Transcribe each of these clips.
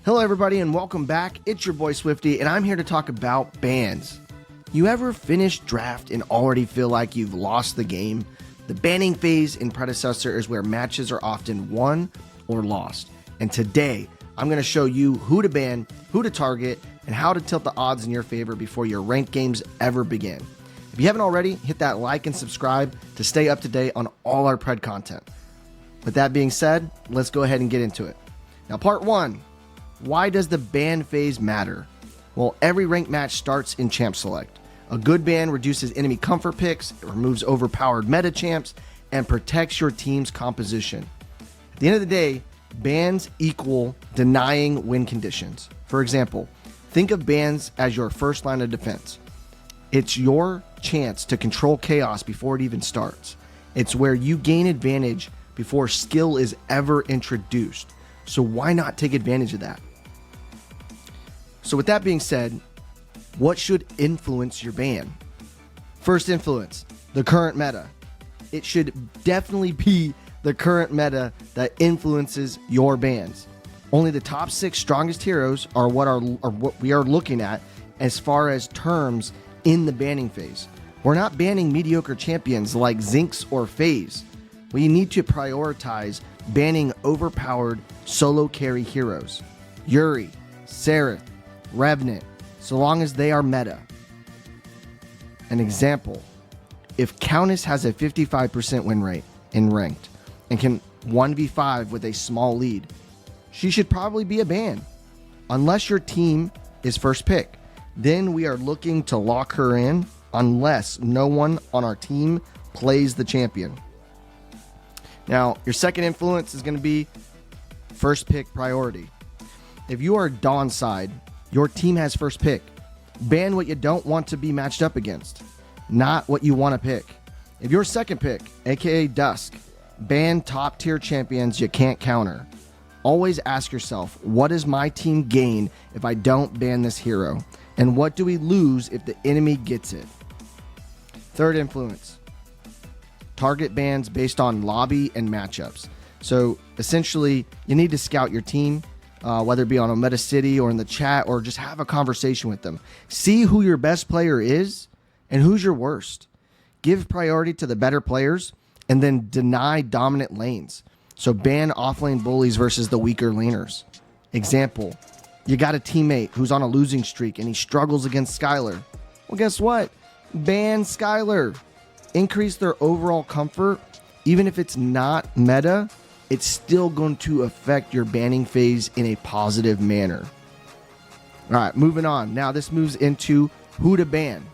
Hello everybody and welcome back. It's your boy Swifty and I'm here to talk about bans. You ever finish draft and already feel like you've lost the game? The banning phase in Predecessor is where matches are often won or lost. And today I'm going to show you who to ban, who to target, and how to tilt the odds in your favor before your ranked games ever begin. If you haven't already, hit that like and subscribe to stay up to date on all our Pred content. With that being said, let's go ahead and get into it. Now part 1. Why does the ban phase matter? Well, every ranked match starts in Champ Select. A good ban reduces enemy comfort picks, it removes overpowered meta champs, and protects your team's composition. At the end of the day, bans equal denying win conditions. For example, think of bans as your first line of defense. It's your chance to control chaos before it even starts. It's where you gain advantage before skill is ever introduced. So why not take advantage of that? So with that being said, what should influence your ban? First influence, the current meta. It should definitely be the current meta that influences your bans. Only the top 6 strongest heroes are what we are looking at as far as terms in the banning phase. We're not banning mediocre champions like Zinx or FaZe. We need to prioritize banning overpowered solo carry heroes. Yuri, Seraph, Revenant, so long as they are meta. An example, if Countess has a 55% win rate in ranked and can 1v5 with a small lead, she should probably be a ban. Unless your team is first pick, then we are looking to lock her in unless no one on our team plays the champion. Now, your second influence is going to be first pick priority. If you are Dawn side, your team has first pick. Ban what you don't want to be matched up against, not what you want to pick. If you're second pick, aka Dusk, ban top tier champions you can't counter. Always ask yourself, what does my team gain if I don't ban this hero? And what do we lose if the enemy gets it? Third influence, target bans based on lobby and matchups. So essentially, you need to scout your team, whether it be on a meta city or in the chat, or just have a conversation with them. See who your best player is and who's your worst. Give priority to the better players and then deny dominant lanes. So ban offlane bullies versus the weaker laners. Example, you got a teammate who's on a losing streak and he struggles against Skylar. Well, guess what? Ban Skylar. Increase their overall comfort. Even if it's not meta, it's still going to affect your banning phase in a positive manner. All right, moving on. Now this moves into who to ban,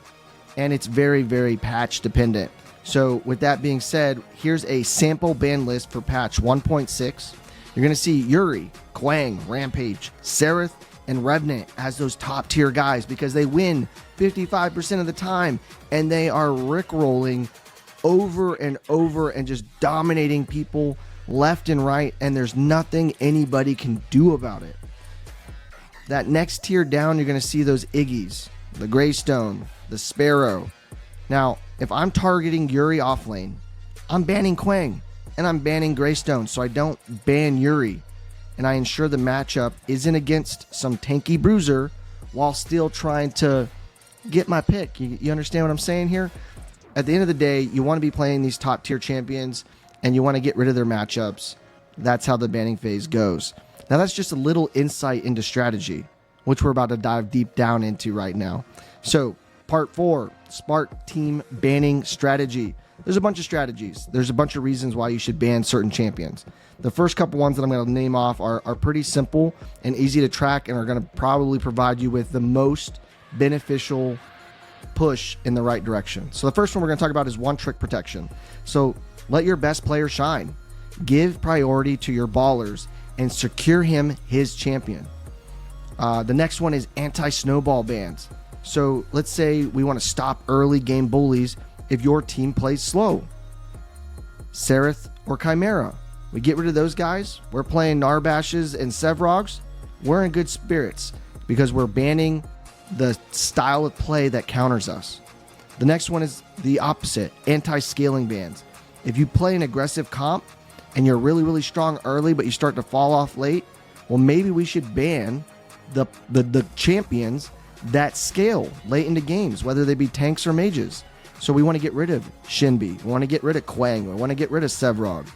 and it's very, very patch dependent. So with that being said, here's a sample ban list for patch 1.6. You're going to see Yuri, Quang, Rampage, Seraph, and Revenant as those top tier guys because they win 55% of the time and they are rickrolling over and over and just dominating people left and right, and there's nothing anybody can do about it. That next tier down, you're going to see those Iggies, the Greystone, the Sparrow. Now, if I'm targeting Yuri offlane, I'm banning Quang and I'm banning Greystone, so I don't ban Yuri, and I ensure the matchup isn't against some tanky bruiser while still trying to get my pick. You understand what I'm saying here? At the end of the day, you want to be playing these top tier champions and you want to get rid of their matchups. That's how the banning phase goes. Now that's just a little insight into strategy, which we're about to dive deep down into right now. So part 4, smart team banning strategy. There's a bunch of strategies. There's a bunch of reasons why you should ban certain champions. The first couple ones that I'm going to name off are pretty simple and easy to track and are going to probably provide you with the most beneficial push in the right direction. So the first one we're going to talk about is one trick protection. So let your best player shine. Give priority to your ballers and secure him his champion. The next one is anti-snowball bans. So let's say we want to stop early game bullies if your team plays slow. Seraph or Chimera. We get rid of those guys. We're playing Narbashes and Sevrogs. We're in good spirits because we're banning the style of play that counters us. The next one is the opposite, anti-scaling bans. If you play an aggressive comp and you're really, really strong early, but you start to fall off late, Well, maybe we should ban the champions that scale late into games, whether they be tanks or mages. So we want to get rid of Shinbi, we want to get rid of Quang, we want to get rid of Sevrog.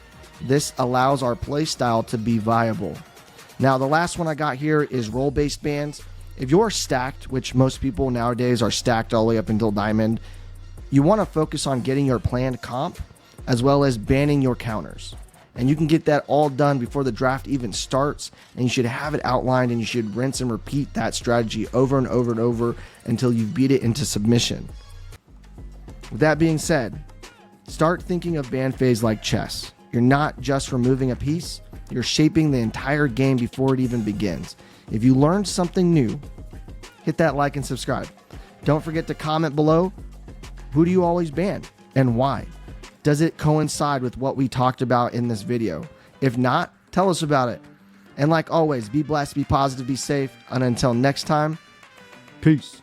This allows our playstyle to be viable. Now, the last one I got here is role-based bans. If you're stacked, which most people nowadays are stacked all the way up until Diamond, you want to focus on getting your planned comp as well as banning your counters. And you can get that all done before the draft even starts, and you should have it outlined, and you should rinse and repeat that strategy over and over and over until you beat it into submission. With that being said, start thinking of ban phase like chess. You're not just removing a piece, you're shaping the entire game before it even begins. If you learned something new, hit that like and subscribe. Don't forget to comment below, who do you always ban and why? Does it coincide with what we talked about in this video? If not, tell us about it. And like always, be blessed, be positive, be safe, and until next time, peace.